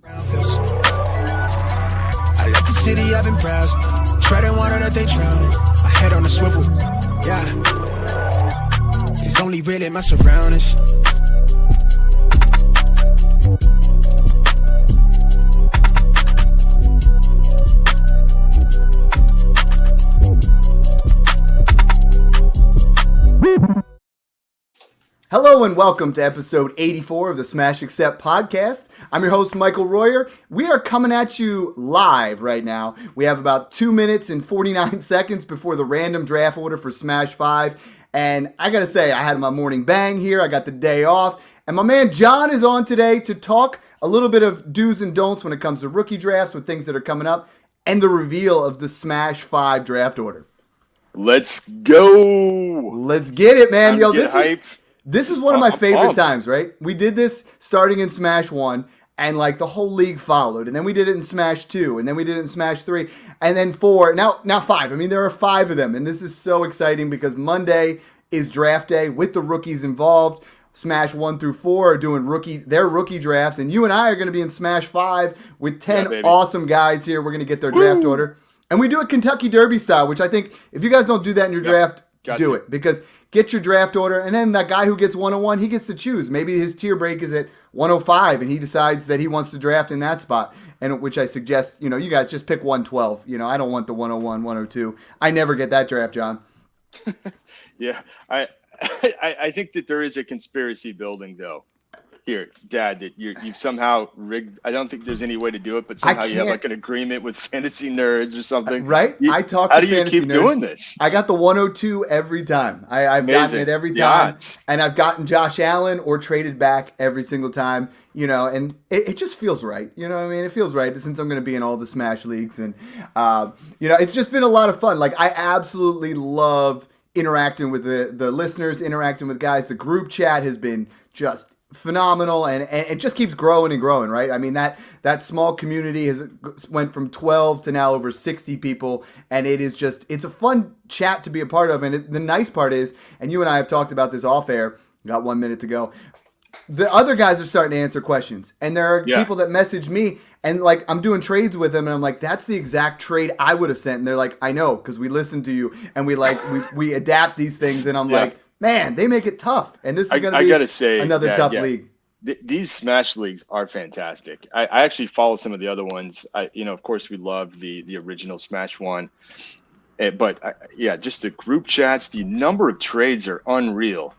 I left the city, I've been browsing, treading water that they drowning. My head on a swivel, yeah. It's only really my surroundings. Hello and welcome to episode 84 of the Smash Accept podcast. I'm your host, Michael Royer. We are coming at you live right now. We have about 2 minutes and 49 seconds before the random draft order for Smash 5. And I gotta say, I had my morning bang here. I got the day off. And my man John is on today to talk a little bit of do's and don'ts when it comes to rookie drafts with things that are coming up and the reveal of the Smash 5 draft order. Let's go. Let's get it, man. Yo, This is one of my favorite times, right? We did this starting in Smash 1, and like the whole league followed. And then we did it in Smash 2, and then we did it in Smash 3, and then 4, now 5. I mean, there are 5 of them, and this is so exciting because Monday is draft day with the rookies involved. Smash 1 through 4 are doing their rookie drafts, and you and I are going to be in Smash 5 with 10 awesome guys here. We're going to get their draft order. And we do it Kentucky Derby style, which I think if you guys don't do that in your draft, do it. Because get your draft order, and then that guy who gets 101, he gets to choose. Maybe his tier break is at 105, and he decides that he wants to draft in that spot, and which I suggest, you guys just pick 112. I don't want the 101, 102. I never get that draft, John. Yeah, I think that there is a conspiracy building, though. Here, Dad, that you've somehow rigged. I don't think there's any way to do it, but somehow you have like an agreement with fantasy nerds or something. Right? I talk to fantasy nerds. How do you keep doing this? I got the 102 every time. I've gotten it every time. And I've gotten Josh Allen or traded back every single time, and it just feels right. You know what I mean? It feels right since I'm going to be in all the Smash leagues. And, it's just been a lot of fun. Like, I absolutely love interacting with the listeners, interacting with guys. The group chat has been just phenomenal, and it just keeps growing and growing, right? I mean, that small community has went from 12 to now over 60 people, and it's a fun chat to be a part of. And the nice part is, and you and I have talked about this off air, got 1 minute to go, the other guys are starting to answer questions, and there are people that message me, and like I'm doing trades with them, and I'm like, that's the exact trade I would have sent, and they're like, I know, because we listen to you, and we adapt these things, and I'm like, man, they make it tough, and this is going to be another tough league. These Smash leagues are fantastic. I actually follow some of the other ones. Of course, we love the original Smash one, but just the group chats, the number of trades are unreal,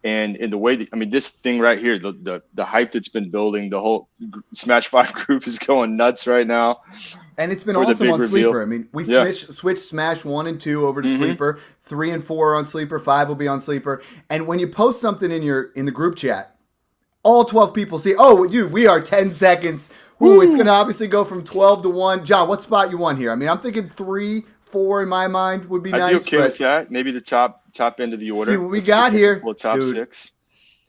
and in the way this thing right here, the hype that's been building, the whole Smash 5 group is going nuts right now. And it's been awesome on Sleeper. I mean, we switched Smash 1 and 2 over to Sleeper. 3 and 4 are on Sleeper. 5 will be on Sleeper. And when you post something in the group chat, all 12 people see, we are 10 seconds. Ooh, it's going to obviously go from 12 to 1. John, what spot you want here? I mean, I'm thinking 3, 4 in my mind would be nice. I'd be okay with that. Maybe the top end of the order. See what we got here. Well, top 6.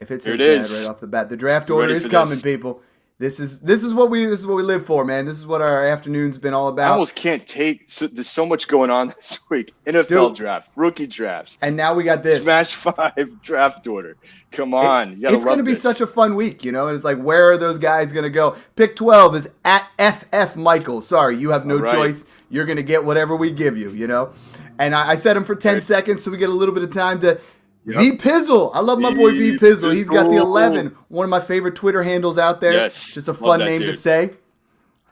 If it's right off the bat, the draft order is coming, people. This is what we live for, man. This is what our afternoon's been all about. I almost can't take. There's so much going on this week. NFL draft, rookie drafts, and now we got this Smash 5 draft order. Come on, it's going to be such a fun week, It's like, where are those guys going to go? Pick 12 is at FF Michael. Sorry, you have no choice. You're going to get whatever we give you, And I set him for 10 seconds, so we get a little bit of time to. V Pizzle. I love my boy V Pizzle. He's got the 11. One of my favorite Twitter handles out there. Yes. Just a fun name to say.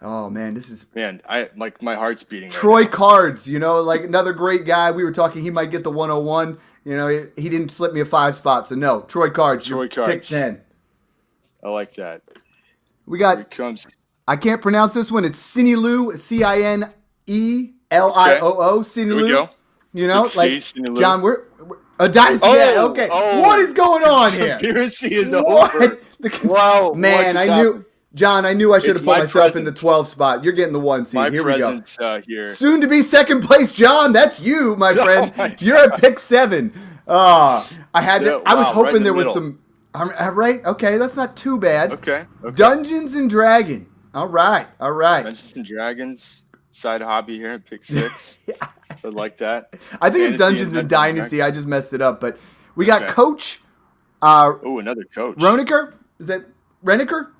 Oh, man, this is... Man, my heart's beating Troy right now. Cards, like another great guy. We were talking he might get the 101. He didn't slip me a 5 spot, so no. Troy Cards. Pick 10. I like that. We got... Here it comes. I can't pronounce this one. It's Siniloo, Cinelio. Siniloo. Here we go. John, we're a dynasty. Okay. What is going on here? Conspiracy is over. Wow. Man, I knew I should have put myself in the 12 spot. You're getting the 1 seed. Here we go. Here. Soon to be second place, John. That's you, my friend. You're at pick 7. I was hoping there was some. Right? Okay, that's not too bad. Okay. Dungeons and Dragons. All right. Dungeons and Dragons. Side hobby here at pick 6. I like that. I think it's Dungeons and Dynasty. I just messed it up. But we got Coach. Another coach. Roniker? Is that Reniker?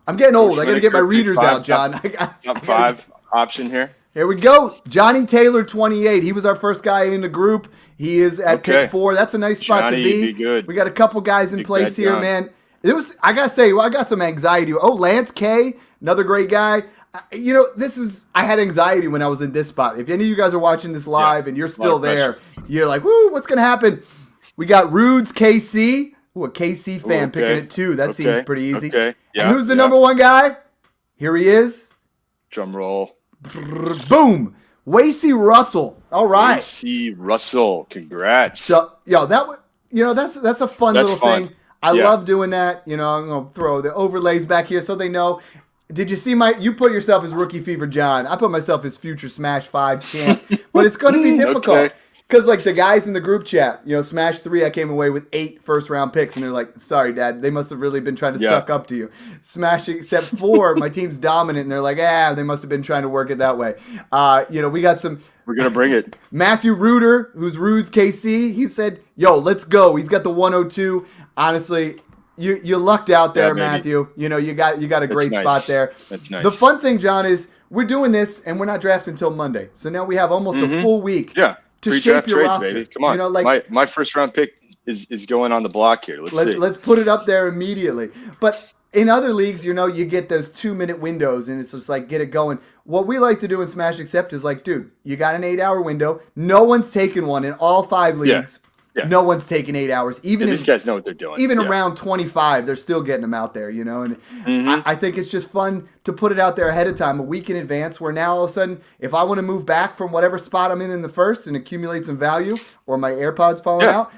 I'm getting old. I got to get my readers out, John. Top 5 option here. Here we go. Johnny Taylor, 28. He was our first guy in the group. He is at pick 4. That's a nice spot to be. Good. We got a couple guys in place here, man. I got to say, I got some anxiety. Oh, Lance K, another great guy. I had anxiety when I was in this spot. If any of you guys are watching this live and you're still there, you're like, woo, what's going to happen? We got Rudes KC. Ooh, a KC fan picking it too. That seems pretty easy. Okay. Yeah, and who's the number 1 guy? Here he is. Drum roll. Boom. Wasey Russell. All right. Wasey Russell. Congrats. So, that's a fun little thing. I love doing that. I'm going to throw the overlays back here so they know. Did you see you put yourself as Rookie Fever John. I put myself as future Smash 5 champ. But it's going to be difficult. Because, the guys in the group chat, Smash 3, I came away with 8 first-round picks, and they're like, sorry, Dad, they must have really been trying to suck up to you. Smash except 4, my team's dominant, and they're like, they must have been trying to work it that way. We got some... We're going to bring it. Matthew Reuter, who's Rudes KC, he said, yo, let's go. He's got the 102. Honestly, you lucked out there, Matthew. You got a great spot there. That's nice. The fun thing, John, is we're doing this, and we're not drafting until Monday. So now we have almost a full week. Yeah. To shape your roster, baby. Come on, my first round pick is going on the block here. Let's put it up there immediately. But in other leagues, you get those 2-minute windows, and it's just like get it going. What we like to do in Smash Accept is like, dude, you got an 8-hour window. No one's taken one in all 5 leagues. Yeah. No one's taking 8 hours. Even these guys know what they're doing. Even around 25, they're still getting them out there, And I think it's just fun to put it out there ahead of time, a week in advance, where now all of a sudden, if I want to move back from whatever spot I'm in the first and accumulate some value, or my AirPods falling out,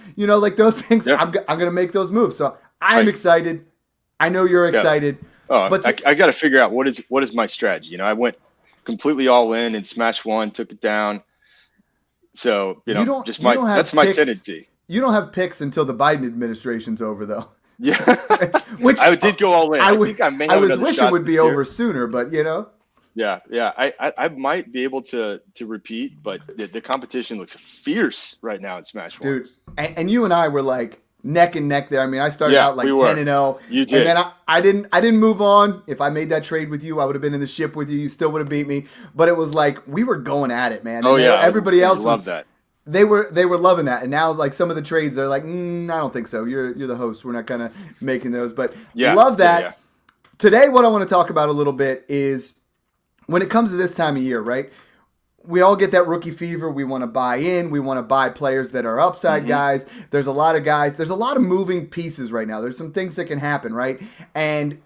those things, I'm going to make those moves. So I'm excited. I know you're excited. But I got to figure out what is my strategy. I went completely all in Smash 1, took it down. So, that's my tendency. You don't have picks until the Biden administration's over, though. Yeah. Which I did go all in. I was wishing it would be over sooner, but Yeah. I might be able to repeat, but the competition looks fierce right now in Smash 1. Dude, and you and I were like neck and neck there. I mean, I started out like 10-0. You did. And then I didn't move on. If I made that trade with you, I would have been in the ship with you. You still would have beat me. But it was like we were going at it, man. And everybody else loved that. They were loving that. And now like some of the trades, they're like, I don't think so. You're the host. We're not kind of making those. But love that. Yeah. Today, what I want to talk about a little bit is when it comes to this time of year, right? We all get that rookie fever. We want to buy in. We want to buy players that are upside guys. There's a lot of guys. There's a lot of moving pieces right now. There's some things that can happen, right? And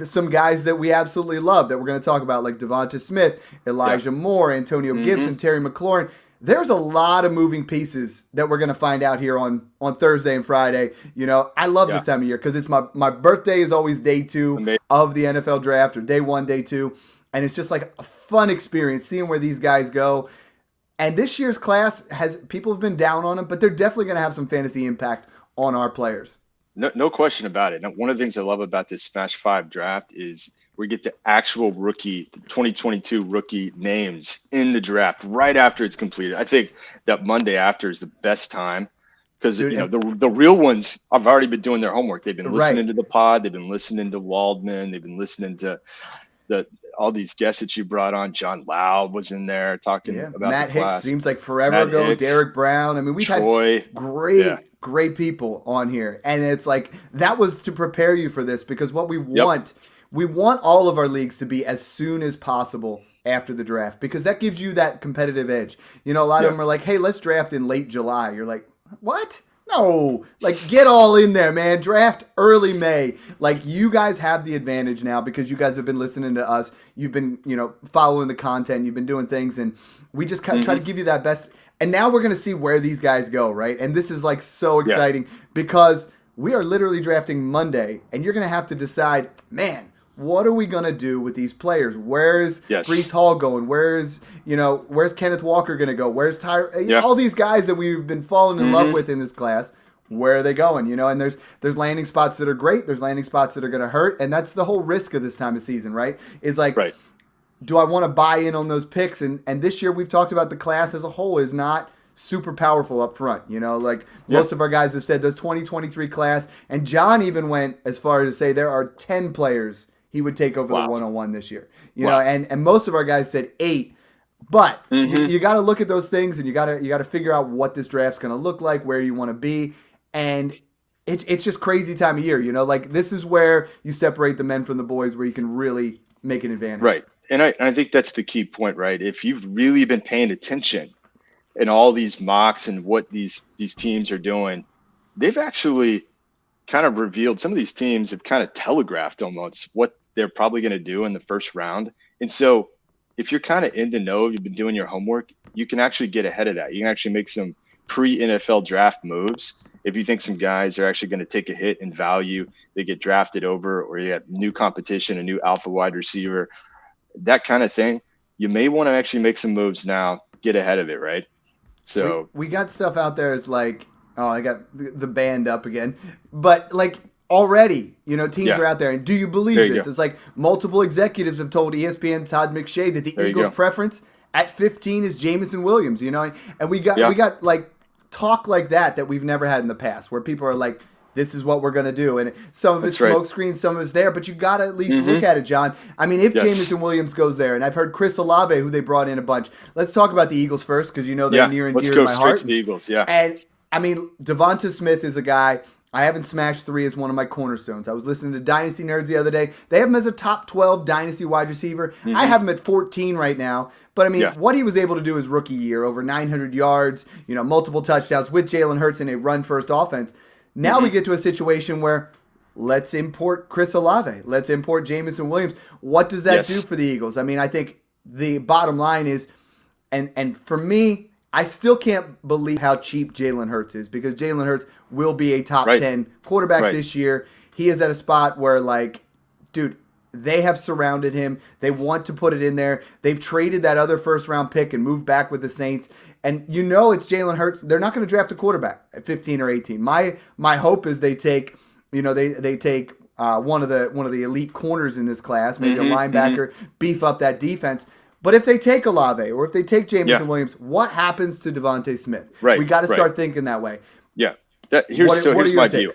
some guys that we absolutely love that we're going to talk about, like Devonta Smith, Elijah Moore, Antonio Gibson, Terry McLaurin. There's a lot of moving pieces that we're going to find out here on Thursday and Friday. I love this time of year because it's my birthday is always day 2 of the NFL draft, or day 1, day 2. And it's just like a fun experience seeing where these guys go. And this year's class people have been down on them, but they're definitely going to have some fantasy impact on our players. No question about it. Now, one of the things I love about this Smash 5 draft is we get the actual rookie, the 2022 rookie names in the draft right after it's completed. I think that Monday after is the best time because the real ones have already been doing their homework. They've been listening to the pod. They've been listening to Waldman. They've been listening to all these guests that you brought on. John Lau was in there talking about Matt the class. Hicks seems like forever ago. Hicks, Derek Brown. I mean, we've Troy, had great people on here, and it's like that was to prepare you for this because what we want, we want all of our leagues to be as soon as possible after the draft because that gives you that competitive edge. A lot of them are like, hey, let's draft in late July. You're like, what? No, like get all in there, man. Draft early May. Like you guys have the advantage now because you guys have been listening to us. You've been, following the content. You've been doing things, and we just kind of try to give you that best. And now we're gonna see where these guys go, right? And this is like so exciting because we are literally drafting Monday, and you're gonna have to decide, man, what are we gonna do with these players? Where's Breece Hall going? Where's Kenneth Walker gonna go? Where's all these guys that we've been falling in love with in this class? Where are they going? And there's landing spots that are great. There's landing spots that are gonna hurt, and that's the whole risk of this time of season, right? Is like, do I want to buy in on those picks? And this year we've talked about the class as a whole is not super powerful up front. Most of our guys have said those 2023 class, and John even went as far as to say there are 10 players he would take over the one-on-one this year. You know, and most of our guys said 8. But you got to look at those things, and you got to figure out what this draft's going to look like, where you want to be, and it's just crazy time of year. You know, like this is where you separate the men from the boys, where you can really make an advantage. Right, and I think that's the key point, right? If you've really been paying attention in all these mocks and what these teams are doing, they've actually kind of revealed, some of these teams have kind of telegraphed almost what they're probably going to do in the first round, and so if you're kind of in the know, you've been doing your homework, you can actually get ahead of that. You can actually make some pre-NFL draft moves. If you think some guys are actually going to take a hit in value, they get drafted over, or you have new competition, a new alpha wide receiver, that kind of thing, you may want to actually make some moves now, get ahead of it, right? So we got stuff out there. It's like, oh, I got the band up again. But like, already, you know, teams are out there. And do you believe this? It's like multiple executives have told ESPN Todd McShay that the Eagles' preference at 15 is Jameson Williams, you know? And we got like talk like that we've never had in the past, where people are like, this is what we're going to do. And some of it's smoke screen, some of it's there, but you got to at least look at it, John. I mean, if Jameson Williams goes there, and I've heard Chris Olave, who they brought in a bunch. Let's talk about the Eagles first, because you know they're near and dear to my heart. Let's go straight to the Eagles, And, I mean, Devonta Smith is a guy – I haven't smashed 3 as one of my cornerstones. I was listening to Dynasty Nerds the other day. They have him as a top 12 Dynasty wide receiver. I have him at 14 right now. But, I mean, what he was able to do his rookie year, over 900 yards, you know, multiple touchdowns with Jalen Hurts in a run-first offense. Now we get to a situation where let's import Chris Olave. Let's import Jameson Williams. What does that do for the Eagles? I mean, I think the bottom line is, and for me, I still can't believe how cheap Jalen Hurts is, because Jalen Hurts will be a top 10 quarterback this year. He is at a spot where, like, dude, they have surrounded him. They want to put it in there. They've traded that other first-round pick and moved back with the Saints. And you know it's Jalen Hurts. They're not going to draft a quarterback at 15 or 18. My hope is they take, you know, they take one of the elite corners in this class, maybe a linebacker, beef up that defense. But if they take Olave or if they take Jameson Williams, what happens to Devonta Smith? Right. We got to start thinking that way. Yeah. Here's my view.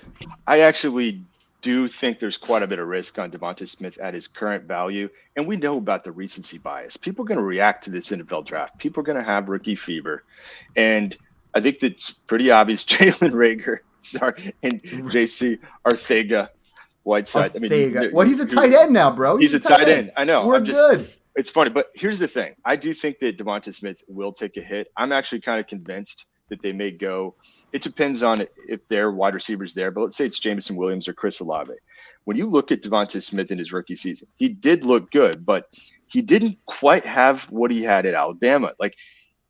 I actually do think there's quite a bit of risk on Devonta Smith at his current value. And we know about the recency bias. People are going to react to this NFL draft. People are going to have rookie fever. And I think that's pretty obvious. Jalen Reagor, and JC Arcega-Whiteside. Well, he's a tight end now, bro. He's a tight end. I know. We're good. It's funny, but here's the thing. I do think that Devonta Smith will take a hit. I'm actually kind of convinced that they may go. It depends on if their wide receivers there, but let's say it's Jameson Williams or Chris Olave. When you look at Devonta Smith in his rookie season, he did look good, but he didn't quite have what he had at Alabama. Like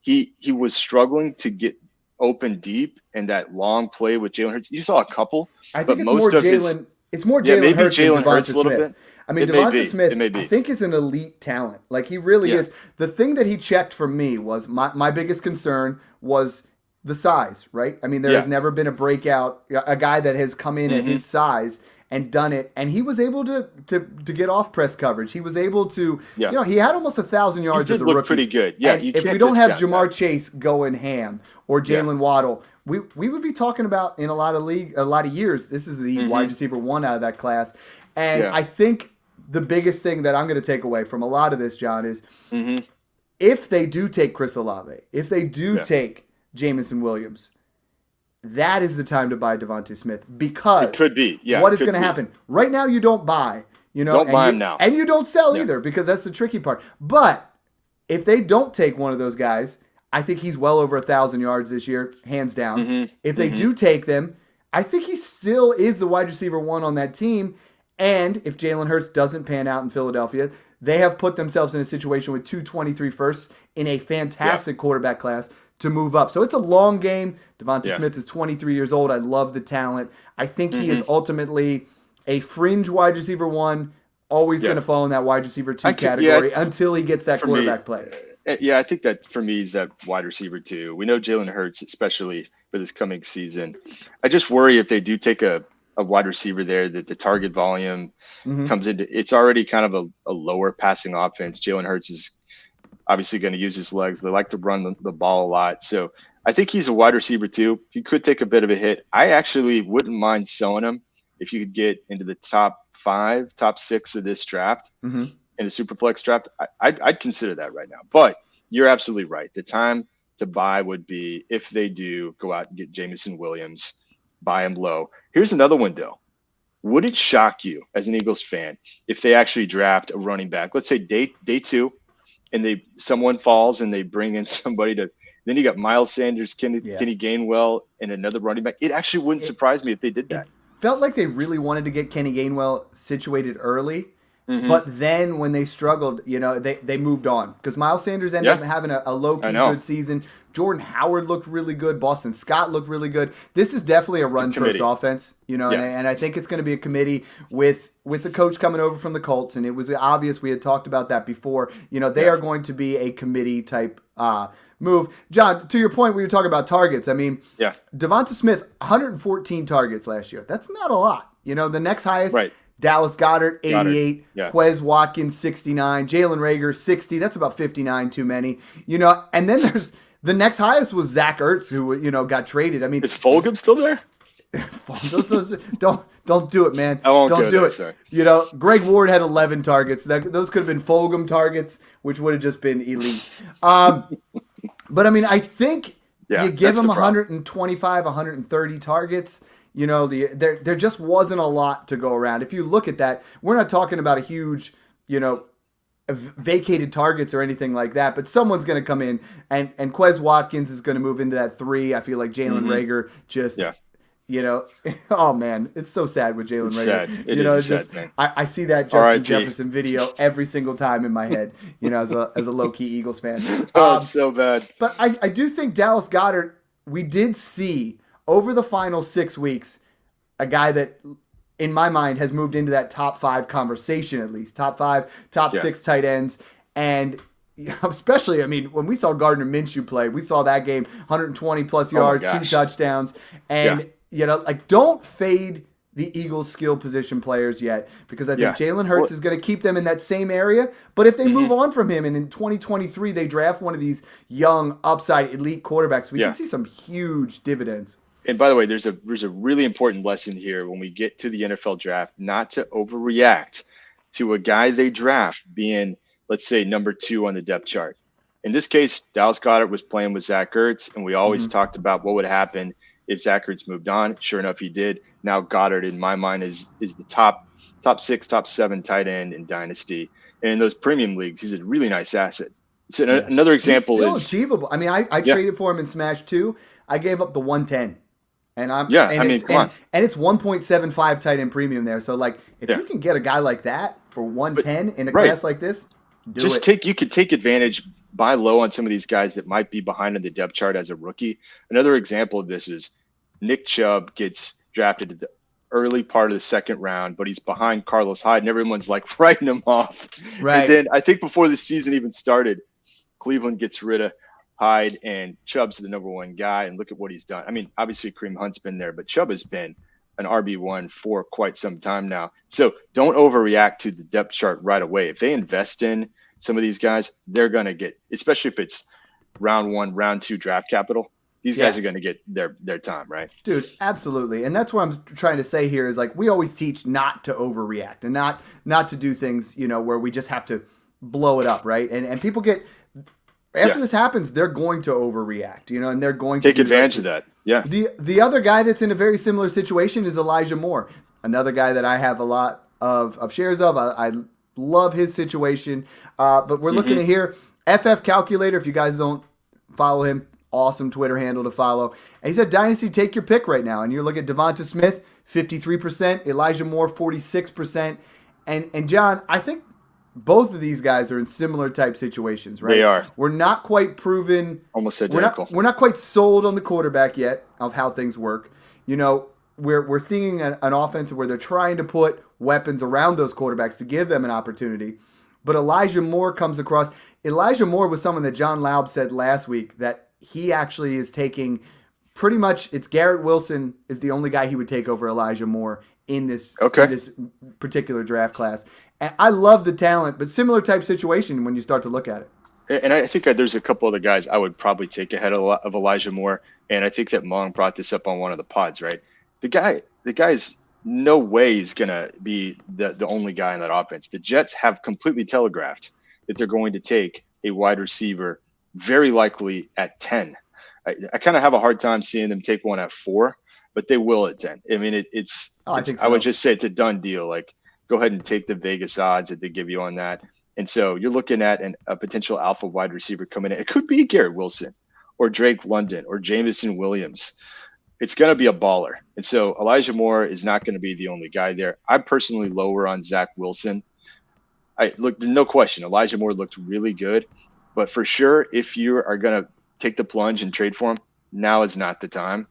he was struggling to get open deep, and that long play with Jalen Hurts. You saw a couple. I think it's more Jalen. It's more Jalen Hurts than Devonta Smith. A little bit. I mean, Devonta Smith, I think, is an elite talent. Like, he really is. The thing that he checked for me was my biggest concern was the size, right? I mean, there has never been a breakout, a guy that has come in at his size and done it. And he was able to get off press coverage. He was able to, you know, he had almost 1,000 yards as a rookie. Look pretty good. Yeah, and if we don't have Jamar Chase going ham or Jalen Waddle, we would be talking about in a lot of years, this is the wide receiver 1 out of that class. And I think the biggest thing that I'm going to take away from a lot of this, John, is if they do take Chris Olave, if they do take Jameson Williams, that is the time to buy Devonta Smith, because it could be. Yeah, what is going to happen? Right now, you don't buy. You know, don't buy him now, and you don't sell either, because that's the tricky part. But if they don't take one of those guys, I think he's well over 1,000 yards this year, hands down. If they do take them, I think he still is the wide receiver 1 on that team. And if Jalen Hurts doesn't pan out in Philadelphia, they have put themselves in a situation with 223 firsts in a fantastic quarterback class to move up. So it's a long game. Devonta Smith is 23 years old. I love the talent. I think he is ultimately a fringe wide receiver 1, always going to fall in that wide receiver 2 category until he gets that quarterback play. Yeah, I think that for me is that wide receiver 2. We know Jalen Hurts, especially for this coming season. I just worry if they do take a wide receiver there, that the target volume comes into, it's already kind of a lower passing offense. Jalen Hurts is obviously going to use his legs. They like to run the ball a lot. So I think he's a wide receiver 2. He could take a bit of a hit. I actually wouldn't mind selling him if you could get into the top 5, top 6 of this draft in a Superflex draft, I'd consider that right now. But you're absolutely right. The time to buy would be if they do go out and get Jameson Williams, buy him low. Here's another one, though. Would it shock you as an Eagles fan if they actually draft a running back? Let's say day 2, and someone falls and they bring in somebody to. Then you got Miles Sanders, Kenny Gainwell, and another running back. It actually wouldn't surprise me if they did that. It felt like they really wanted to get Kenny Gainwell situated early. But then when they struggled, they moved on because Miles Sanders ended up having a low-key good season. Jordan Howard looked really good. Boston Scott looked really good. This is definitely a run-first offense, and I think it's going to be a committee with the coach coming over from the Colts, and it was obvious we had talked about that before. They are going to be a committee-type move. John, to your point, we were talking about targets. I mean, Devonta Smith, 114 targets last year. That's not a lot. The next highest – Dallas Goedert, 88. Quez Watkins, 69. Jalen Reagor, 60. That's about 59 too many. And then there's the next highest was Zach Ertz, who got traded. I mean, is Fulgham still there? Don't do it, man. I won't Don't do it. Sorry. Greg Ward had 11 targets. Those could have been Fulgham targets, which would have just been elite. But I mean, I think you give him 125, 130 targets. There just wasn't a lot to go around. If you look at that, we're not talking about a huge, vacated targets or anything like that, but someone's going to come in and Quez Watkins is going to move into that 3. I feel like Jalen Reagor just, oh man, it's so sad with Jalen Reagor. It is sad, man. I see that Justin Jefferson video every single time in my head, as a low-key Eagles fan. It's so bad. But I do think Dallas Goedert, we did see over the final 6 weeks, a guy that, in my mind, has moved into that top 5 conversation at least. Top 5, top 6 tight ends. And especially, I mean, when we saw Gardner Minshew play, we saw that game, 120-plus yards, 2 touchdowns. And, don't fade the Eagles' skill position players yet because I think Jalen Hurts is going to keep them in that same area. But if they move on from him and in 2023 they draft one of these young, upside, elite quarterbacks, we can see some huge dividends. And by the way, there's a really important lesson here when we get to the NFL draft, not to overreact to a guy they draft being, let's say, number 2 on the depth chart. In this case, Dallas Goedert was playing with Zach Ertz, and we always talked about what would happen if Zach Ertz moved on. Sure enough, he did. Now Goddard, in my mind, is the top 6, top 7 tight end in Dynasty. And in those premium leagues, he's a really nice asset. So another example is still achievable. I mean, I traded for him in Smash 2. I gave up the 110. And and it's 1.75 tight end premium there. So if you can get a guy like that for 110 in a class like this, you could take advantage, buy low on some of these guys that might be behind in the depth chart as a rookie. Another example of this is Nick Chubb gets drafted at the early part of the 2nd round, but he's behind Carlos Hyde, and everyone's writing him off. Right. And then I think before the season even started, Cleveland gets rid of Hyde, and Chubb's the number 1 guy, and look at what he's done. I mean, obviously Kareem Hunt's been there, but Chubb has been an RB1 for quite some time now. So don't overreact to the depth chart right away. If they invest in some of these guys, they're going to get, especially if it's round 1, round 2 draft capital, these guys are going to get their time, right? Dude, absolutely. And that's what I'm trying to say here is we always teach not to overreact and not to do things, where we just have to blow it up, right? And people get – after this happens, they're going to overreact, and they're going to take advantage of that. Yeah. The other guy that's in a very similar situation is Elijah Moore, another guy that I have a lot of shares of. I love his situation, but we're looking at here. FF Calculator, if you guys don't follow him, awesome Twitter handle to follow. And he said, Dynasty, take your pick right now. And you look at Devonta Smith, 53%, Elijah Moore, 46%. And John, I think both of these guys are in similar type situations, right? They are. We're not quite proven. Almost identical. We're not quite sold on the quarterback yet of how things work. We're seeing an offense where they're trying to put weapons around those quarterbacks to give them an opportunity. But Elijah Moore comes across. Elijah Moore was someone that John Laub said last week that he actually is taking pretty much, it's Garrett Wilson is the only guy he would take over Elijah Moore in this particular draft class. And I love the talent, but similar type situation when you start to look at it. And I think there's a couple of the guys I would probably take ahead of Elijah Moore. And I think that Mong brought this up on one of the pods, right? The guy's no way he's going to be the only guy in that offense. The Jets have completely telegraphed that they're going to take a wide receiver, very likely at 10. I kind of have a hard time seeing them take one at 4, but they will at 10. I mean, I would just say it's a done deal. Like, go ahead and take the Vegas odds that they give you on that. And so you're looking at a potential alpha wide receiver coming in. It could be Garrett Wilson or Drake London or Jameson Williams. It's going to be a baller. And so Elijah Moore is not going to be the only guy there. I'm personally lower on Zach Wilson. No question, Elijah Moore looked really good. But for sure, if you are going to take the plunge and trade for him, now is not the time.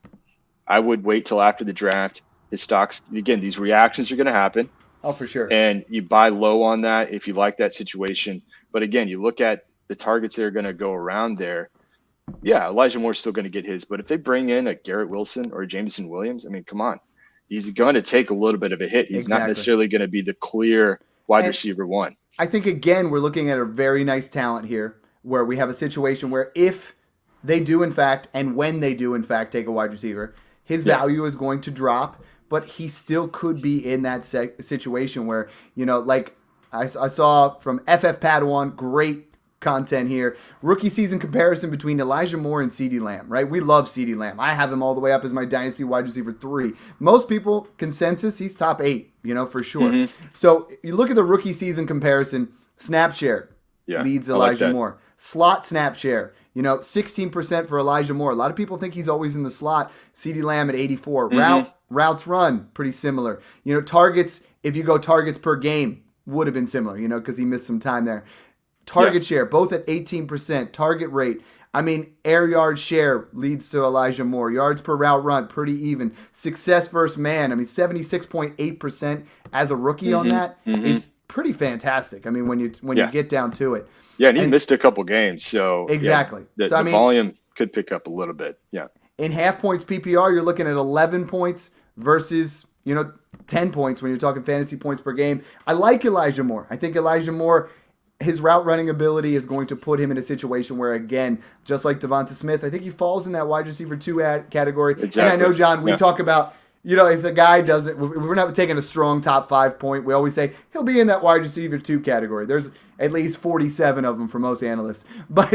I would wait till after the draft. His stocks, again, these reactions are going to happen. Oh, for sure. And you buy low on that if you like that situation. But again, you look at the targets that are going to go around there. Yeah, Elijah Moore's still going to get his. But if they bring in a Garrett Wilson or a Jameson Williams, I mean, come on. He's going to take a little bit of a hit. He's not necessarily going to be the clear wide receiver one. I think, again, we're looking at a very nice talent here where we have a situation where if they do, in fact, and when they do, in fact, take a wide receiver, his value is going to drop. But he still could be in that situation where, like I saw from FF Padawan, great content here. Rookie season comparison between Elijah Moore and CeeDee Lamb, right? We love CeeDee Lamb. I have him all the way up as my dynasty wide receiver 3. Most people, consensus, he's top 8, for sure. Mm-hmm. So you look at the rookie season comparison, snap share leads Elijah Moore. Slot snap share, 16% for Elijah Moore. A lot of people think he's always in the slot. CeeDee Lamb at 84. Mm-hmm. Routes run, pretty similar. Targets, if you go targets per game, would have been similar, because he missed some time there. Target share, both at 18%. Target rate, air yard share leads to Elijah Moore. Yards per route run, pretty even. Success versus man, 76.8% as a rookie on that is pretty fantastic. When you get down to it. Yeah, and he missed a couple games, so exactly. The volume could pick up a little bit. Yeah. In half points PPR, you're looking at 11 points versus 10 points when you're talking fantasy points per game. I like Elijah Moore. I think Elijah Moore, his route running ability is going to put him in a situation where, again, just like Devonta Smith, I think he falls in that wide receiver 2 category. Exactly. And I know, John, we talk about, if the guy doesn't, we're not taking a strong top 5 point. We always say he'll be in that wide receiver 2 category. There's at least 47 of them for most analysts. But,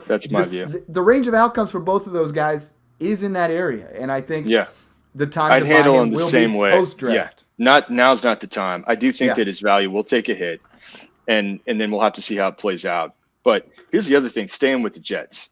that's my view. The range of outcomes for both of those guys is in that area. And I think the time I'd to handle buy him him the will same be way. Post-draft. Now's not the time. I do think that his value will take a hit. And then we'll have to see how it plays out. But here's the other thing, staying with the Jets.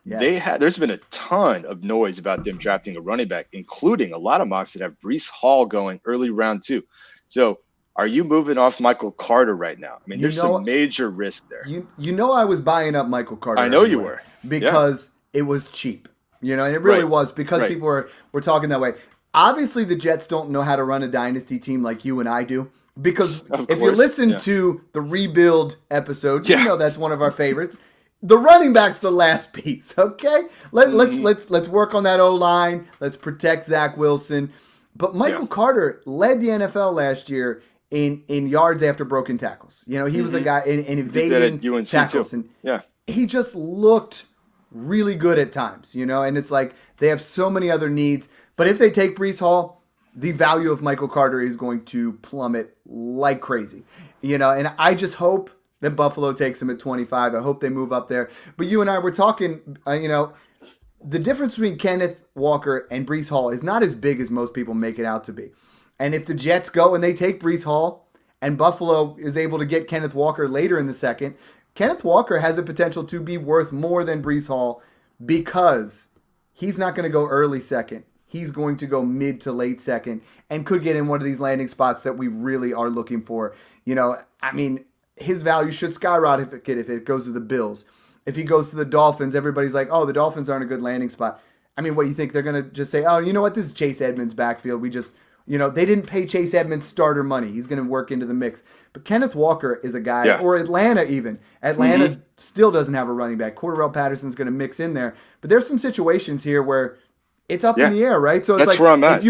Yes. There's been a ton of noise about them drafting a running back, including a lot of mocks that have Breece Hall going early round 2. So are you moving off Michael Carter right now? There's some major risk there. I was buying up Michael Carter. I know you were. Because it was cheap. And it really was because people were talking that way. Obviously, the Jets don't know how to run a dynasty team like you and I do. Because if you listen to the rebuild episode, that's one of our favorites. The running back's the last piece, okay? Let's work on that O-line. Let's protect Zach Wilson. But Michael Carter led the NFL last year in yards after broken tackles. He was a guy in evading tackles. And he just looked really good at times, and it's like they have so many other needs. But if they take Breece Hall, the value of Michael Carter is going to plummet like crazy. And I just hope that Buffalo takes him at 25. I hope they move up there. But you and I were talking, the difference between Kenneth Walker and Breece Hall is not as big as most people make it out to be. And if the Jets go and they take Breece Hall and Buffalo is able to get Kenneth Walker later in the second, Kenneth Walker has the potential to be worth more than Breece Hall because he's not going to go early second. He's going to go mid to late second and could get in one of these landing spots that we really are looking for. His value should skyrocket if it goes to the Bills. If he goes to the Dolphins, everybody's like, oh, the Dolphins aren't a good landing spot. What do you think? They're going to just say, oh, you know what? This is Chase Edmonds' backfield. We just, they didn't pay Chase Edmonds starter money. He's going to work into the mix. But Kenneth Walker is a guy, or Atlanta even. Atlanta still doesn't have a running back. Cordarrelle Patterson's going to mix in there. But there's some situations here where it's up in the air, right? So it's that's where I'm at.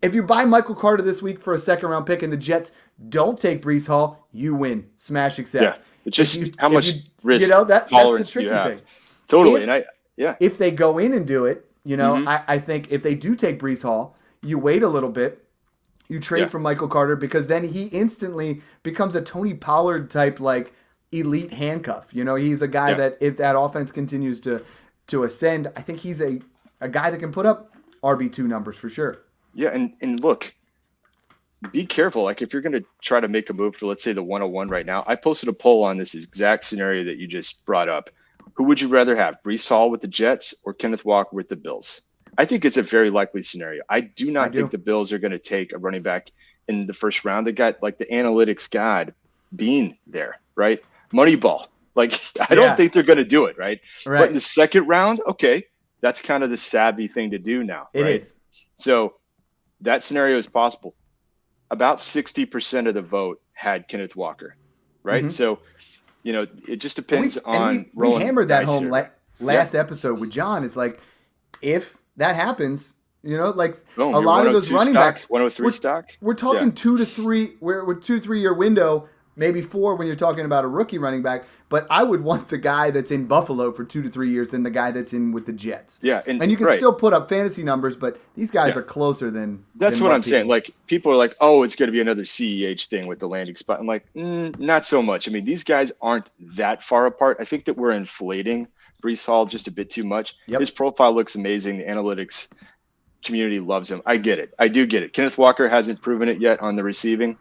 If you buy Michael Carter this week for a second-round pick and the Jets don't take Breece Hall, you win. Smash accept. Yeah, it's just how much risk tolerance do you have? Thing. Totally, If they go in and do it, I think if they do take Breece Hall, you wait a little bit. you trade for Michael Carter, because then he instantly becomes a Tony Pollard type, like, elite handcuff. You know, he's a guy that if that offense continues to ascend, I think he's a guy that can put up RB2 numbers for sure. Yeah, and look, be careful. Like, if you're going to try to make a move for, let's say, the 101 right now, I posted a poll on this exact scenario that you just brought up. Who would you rather have, Breece Hall with the Jets or Kenneth Walker with the Bills? I think it's a very likely scenario. I do not think the Bills are going to take a running back in the first round. They got, like, the analytics god Bean there, right? Moneyball. Like, I don't think they're going to do it, right? But in the second round, okay, that's kind of the savvy thing to do now. It right? is. So that scenario is possible. About 60% of the vote had Kenneth Walker, right? Mm-hmm. So, you know, it just depends on we hammered that home last Yeah. episode with John. It's like, if that happens, you know, like Boom, a lot of those running backs, 103 stock. We're talking 2 to 3. We're 2-3 year window, maybe 4 when you're talking about a rookie running back. But I would want the guy that's in Buffalo for 2 to 3 years than the guy that's in with the Jets. Yeah, and you can still put up fantasy numbers, but these guys are closer than. That's than what I'm saying. Like, people are like, oh, it's going to be another CEH thing with the landing spot. I'm like, not so much. I mean, these guys aren't that far apart. I think that we're inflating Breece Hall just a bit too much. Yep. His profile looks amazing. The analytics community loves him. I get it. I do get it. Kenneth Walker hasn't proven it yet on the receiving.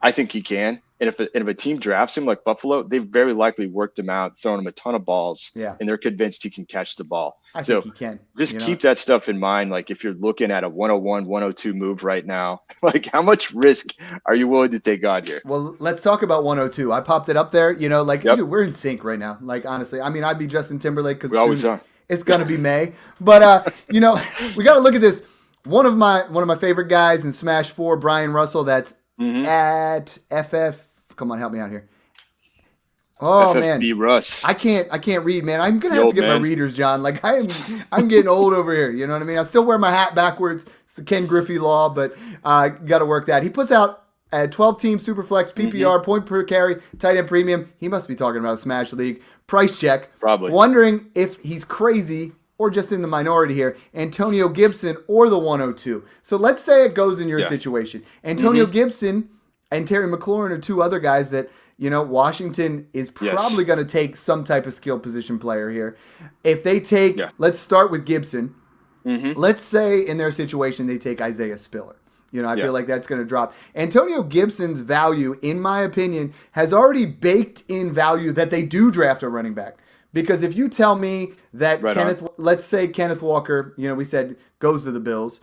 I think he can. And if a team drafts him like Buffalo, they've very likely worked him out, thrown him a ton of balls, and they're convinced he can catch the ball. I think he can. Just keep that stuff in mind. Like, if you're looking at a 101, 102 move right now, like, how much risk are you willing to take on here? Well, let's talk about 102. I popped it up there. You know, like, dude, we're in sync right now. Like, honestly, I mean, I'd be Justin Timberlake because it's going to be May. But, you know, we got to look at this. One of my favorite guys in Smash 4, Brian Russell, that's at FF. Come on, help me out here. Oh, FFB man, Russ. I can't read, man. I'm gonna have to get my readers, John. Like, I'm getting old over here. You know what I mean? I still wear my hat backwards. It's the Ken Griffey law, but got to work that. He puts out a 12-team Superflex PPR point per carry, tight end premium. He must be talking about a Smash League price check. Probably wondering if he's crazy or just in the minority here. Antonio Gibson or the 102. So let's say it goes in your situation. Antonio Gibson and Terry McLaurin are two other guys that, you know, Washington is probably going to take some type of skill position player here. If they take, let's start with Gibson. Let's say in their situation they take Isaiah Spiller. You know, I feel like that's going to drop. Antonio Gibson's value, in my opinion, has already baked in value that they do draft a running back. Because if you tell me that let's say Kenneth Walker, you know, we said goes to the Bills,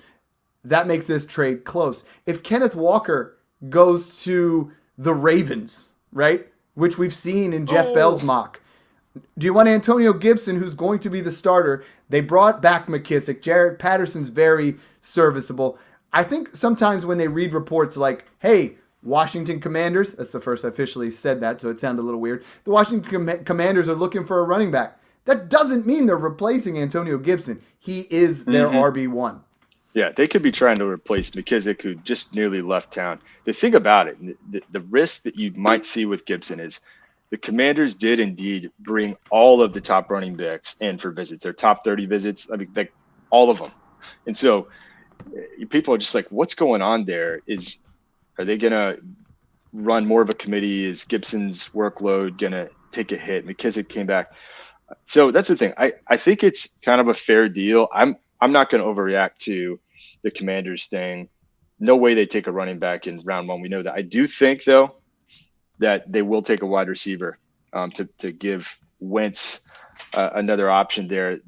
that makes this trade close. If Kenneth Walker goes to the Ravens, right, which we've seen in Jeff Bell's mock, do you want Antonio Gibson, who's going to be the starter? They brought back McKissick. Jared Patterson's very serviceable. I think sometimes when they read reports like, hey, Washington Commanders, that's the first I officially said that, so it sounded a little weird. The Washington Commanders are looking for a running back. That doesn't mean they're replacing Antonio Gibson. He is their RB1. Yeah, they could be trying to replace McKissick, who just nearly left town. The thing about it, the risk that you might see with Gibson is the Commanders did indeed bring all of the top running backs in for visits, their top 30 visits, I mean, like all of them. And so people are just like, what's going on there? Are they going to run more of a committee? Is Gibson's workload going to take a hit? McKissick came back. So that's the thing. I think it's kind of a fair deal. I'm not going to overreact to the Commanders thing. No way they take a running back in round one. We know that. I do think, though, that they will take a wide receiver to give Wentz another option there.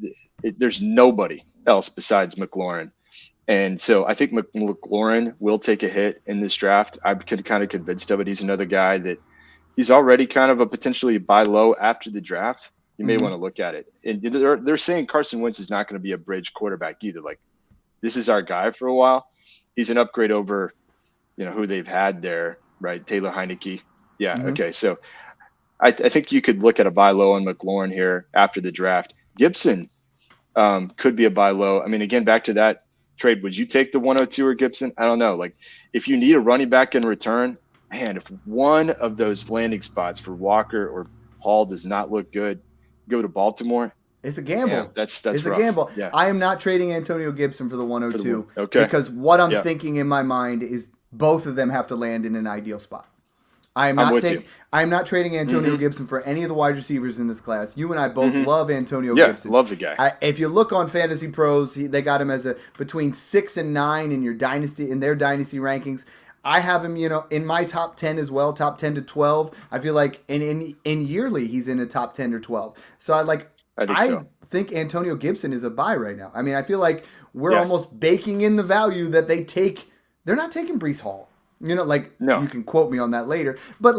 There's nobody else besides McLaurin. And so I think McLaurin will take a hit in this draft. I'm kind of convinced of it. He's another guy that he's already kind of a potentially buy low after the draft. You may want to look at it. And they're saying Carson Wentz is not going to be a bridge quarterback either. Like, this is our guy for a while. He's an upgrade over, you know, who they've had there, right? Taylor Heineke. Yeah. Okay. So I think you could look at a buy low on McLaurin here after the draft. Gibson could be a buy low. I mean, again, back to that trade, would you take the 102 or Gibson? I don't know. Like, if you need a running back in return, man, if one of those landing spots for Walker or Hall does not look good, go to Baltimore. It's a gamble. Yeah, that's it's rough. A gamble. Yeah. I am not trading Antonio Gibson for the 102 okay. because what I'm thinking in my mind is both of them have to land in an ideal spot. I am not trading Antonio Gibson for any of the wide receivers in this class. You and I both love Antonio Gibson. Yeah, love the guy. If you look on Fantasy Pros, they got him as between 6 and 9 in their dynasty rankings. I have him, in my top 10 as well, top 10 to 12. I feel like in yearly he's in a top 10 or 12. So I think Antonio Gibson is a buy right now. I mean, I feel like we're almost baking in the value that they take. They're not taking Breece Hall. No. You can quote me on that later. But,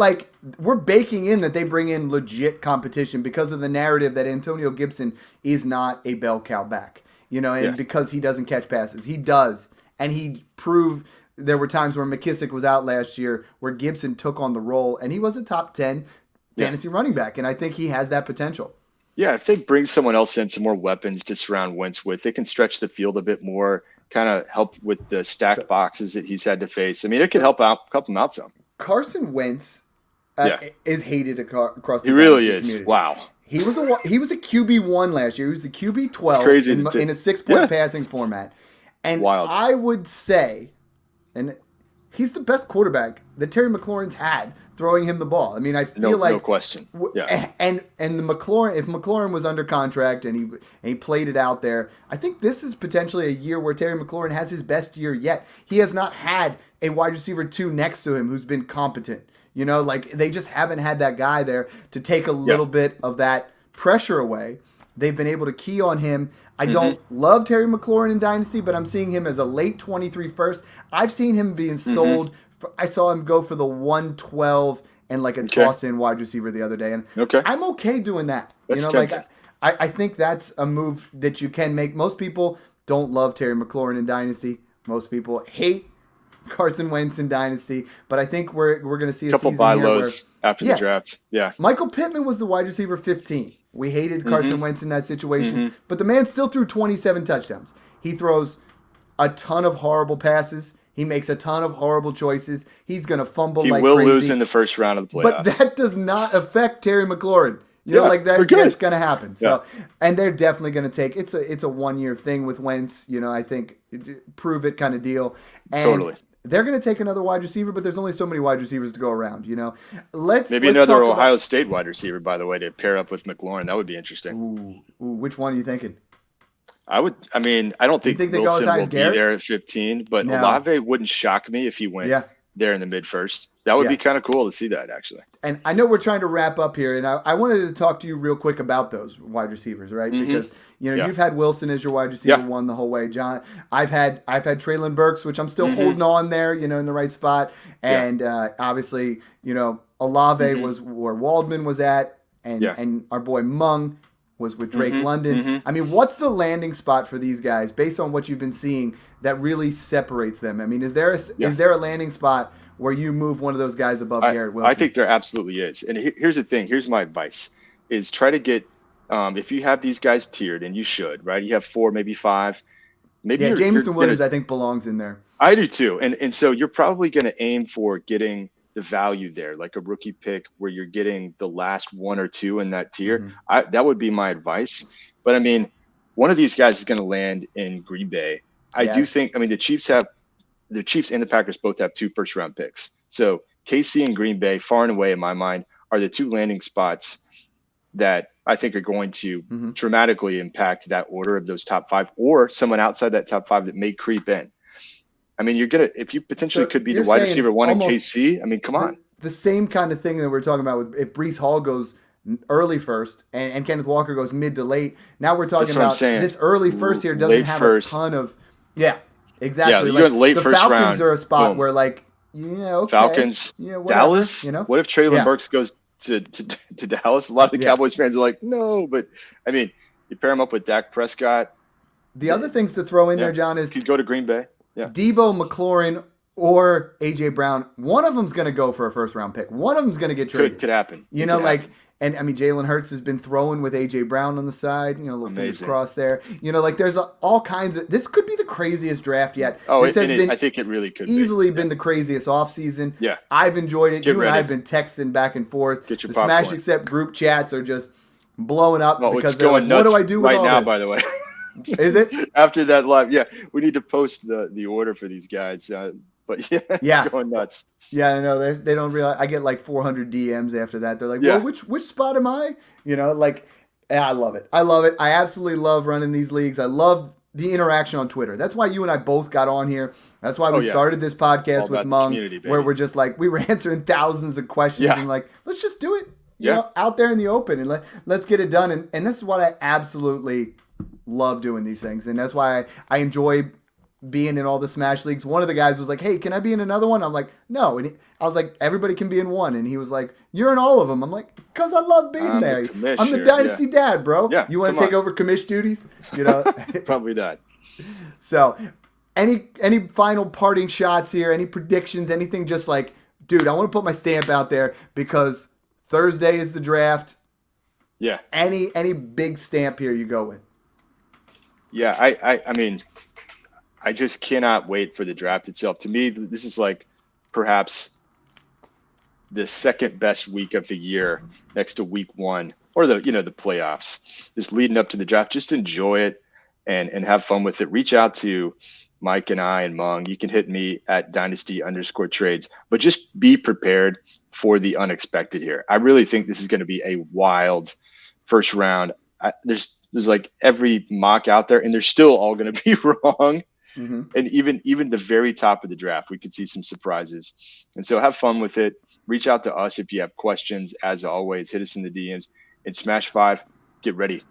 we're baking in that they bring in legit competition because of the narrative that Antonio Gibson is not a bell cow back. Because he doesn't catch passes. He does. And he proved there were times where McKissick was out last year where Gibson took on the role, and he was a top 10 fantasy running back. And I think he has that potential. Yeah, if they bring someone else in, some more weapons to surround Wentz with, they can stretch the field a bit more, kind of help with the stacked boxes that he's had to face. I mean, it could help him out some. Carson Wentz is hated across the really is. Community. Wow. He was a QB1 last year. He was the QB12 in a 6-point passing format. And wild. I would say, and he's the best quarterback that Terry McLaurin's had throwing him the ball. I mean, I feel like no question. Yeah. And the McLaurin, if McLaurin was under contract and he played it out there, I think this is potentially a year where Terry McLaurin has his best year yet. He has not had a wide receiver 2 next to him who's been competent. They just haven't had that guy there to take a little bit of that pressure away. They've been able to key on him. I don't love Terry McLaurin in Dynasty, but I'm seeing him as a late 23 first. I've seen him being sold. I saw him go for the 112 and a toss-in wide receiver the other day. And I'm okay doing that. I think that's a move that you can make. Most people don't love Terry McLaurin in Dynasty. Most people hate Carson Wentz in Dynasty. But I think we're going to see a couple season buy here lows after the draft. Yeah. Michael Pittman was the wide receiver 15. We hated Carson Wentz in that situation. But the man still threw 27 touchdowns. He throws a ton of horrible passes. He makes a ton of horrible choices. He's going to fumble like crazy. He will lose in the first round of the playoffs. But that does not affect Terry McLaurin. That's going to happen. So, and they're definitely going to take it's a 1-year thing with Wentz. I think prove it kind of deal. And totally. They're going to take another wide receiver, but there's only so many wide receivers to go around. Let's another Ohio State wide receiver, by the way, to pair up with McLaurin. That would be interesting. Ooh, which one are you thinking? I don't think Wilson will be there at 15, but Olave wouldn't shock me if he went there in the mid-first. That would be kind of cool to see that, actually. And I know we're trying to wrap up here, and I wanted to talk to you real quick about those wide receivers, right? Because you've had Wilson as your wide receiver 1 the whole way, John. I've had Treylon Burks, which I'm still holding on there, in the right spot, and obviously, Olave was where Waldman was at, and our boy Mung was with Drake London. I mean, what's the landing spot for these guys based on what you've been seeing that really separates them? I mean, is there a landing spot where you move one of those guys above Garrett Wilson? I think there absolutely is. And here's the thing. Here's my advice is try to get if you have these guys tiered, and you should, right? You have 4, maybe 5. Maybe Jameson Williams, I think, belongs in there. I do too. And so you're probably going to aim for getting the value there, like a rookie pick where you're getting the last 1 or 2 in that tier. That would be my advice. But I mean, one of these guys is going to land in Green Bay. I do think, the Chiefs and the Packers both have 2 first-round picks. So KC and Green Bay, far and away in my mind, are the 2 landing spots that I think are going to dramatically impact that order of those top 5, or someone outside that top 5 that may creep in. I mean, if you potentially could be the wide receiver 1 in KC, come on. The same kind of thing that we're talking about with if Breece Hall goes early first and Kenneth Walker goes mid to late. Now we're talking about this early first here doesn't have a ton of – exactly. Yeah, late the first Falcons round, are a spot boom. where Falcons, whatever, Dallas. What if Treylon Burks goes to Dallas? A lot of the Cowboys fans are like, no, but you pair him up with Dak Prescott. The other things to throw in there, John, is he'd go to Green Bay. Yeah. Debo, McLaurin, or A.J. Brown. One of them's going to go for a first-round pick. One of them's going to get traded. Could happen. Jalen Hurts has been throwing with A.J. Brown on the side. A little fingers crossed there. There's all kinds of – this could be the craziest draft yet. I think it really could easily been the craziest offseason. Yeah. I've enjoyed it. You and I have been texting back and forth. Get your the popcorn. Smash Accept group chats are just blowing up because it's going like, nuts what do I do with right all now, this? by the way. Is it? After that live, we need to post the order for these guys. But it's going nuts. Yeah, I know. They don't realize. I get like 400 DMs after that. They're like, well, which spot am I? Like, I love it. I love it. I absolutely love running these leagues. I love the interaction on Twitter. That's why you and I both got on here. That's why we started this podcast with Mung, where we're just like, we were answering thousands of questions and like, let's just do it out there in the open and let's get it done. And this is what I absolutely love doing these things. And that's why I enjoy being in all the Smash leagues. One of the guys was like, hey, can I be in another one? I'm like, no. And I was like, everybody can be in one. And he was like, you're in all of them. I'm like, because I love being there. I'm the Dynasty dad, bro. Yeah, you want to take over commish duties? Probably not. So any final parting shots here? Any predictions? Anything just like, dude, I want to put my stamp out there because Thursday is the draft. Yeah. Any big stamp here you go with? Yeah, I mean, I just cannot wait for the draft itself. To me, this is like perhaps the second best week of the year next to week one or the playoffs. Just leading up to the draft, just enjoy it and have fun with it. Reach out to Mike and I and Mung. You can hit me at dynasty_trades, but just be prepared for the unexpected here. I really think this is going to be a wild first round. There's like every mock out there, and they're still all going to be wrong. Mm-hmm. And even the very top of the draft, we could see some surprises. And so have fun with it. Reach out to us if you have questions. As always, hit us in the DMs. And Smash 5, get ready.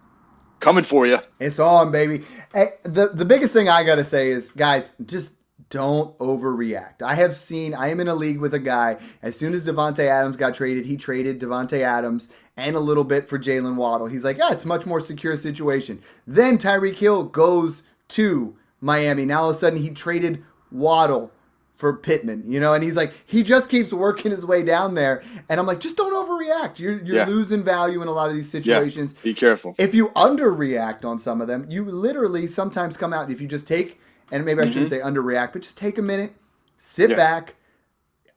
Coming for you. It's on, baby. Hey, the biggest thing I got to say is, guys, just don't overreact. I am in a league with a guy. As soon as Davante Adams got traded, he traded Davante Adams and a little bit for Jalen Waddle. He's like, it's a much more secure situation. Then Tyreek Hill goes to Miami. Now all of a sudden he traded Waddle for Pittman, and he's like, he just keeps working his way down there. And I'm like, just don't overreact. You're losing value in a lot of these situations. Be careful. If you underreact on some of them, you literally sometimes come out, if you just take, and maybe I shouldn't say underreact, but just take a minute, sit back,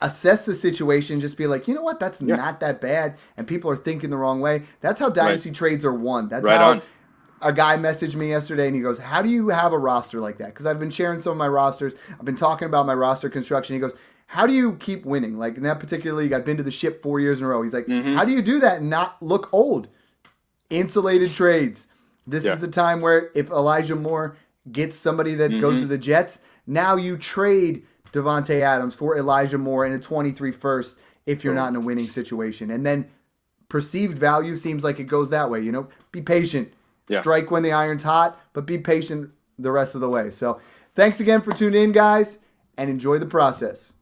assess the situation, just be like, you know what, that's not that bad, and people are thinking the wrong way. That's how dynasty trades are won. That's how a guy messaged me yesterday, and he goes, how do you have a roster like that? Because I've been sharing some of my rosters. I've been talking about my roster construction. He goes, how do you keep winning? Like in that particular league, I've been to the ship 4 years in a row. He's like, how do you do that and not look old? Insulated trades. This is the time where if Elijah Moore gets somebody that goes to the Jets, now you trade Davante Adams for Elijah Moore and a 23 first if you're not in a winning situation. And then perceived value seems like it goes that way. Be patient. Strike when the iron's hot, but be patient the rest of the way. So thanks again for tuning in, guys, and enjoy the process.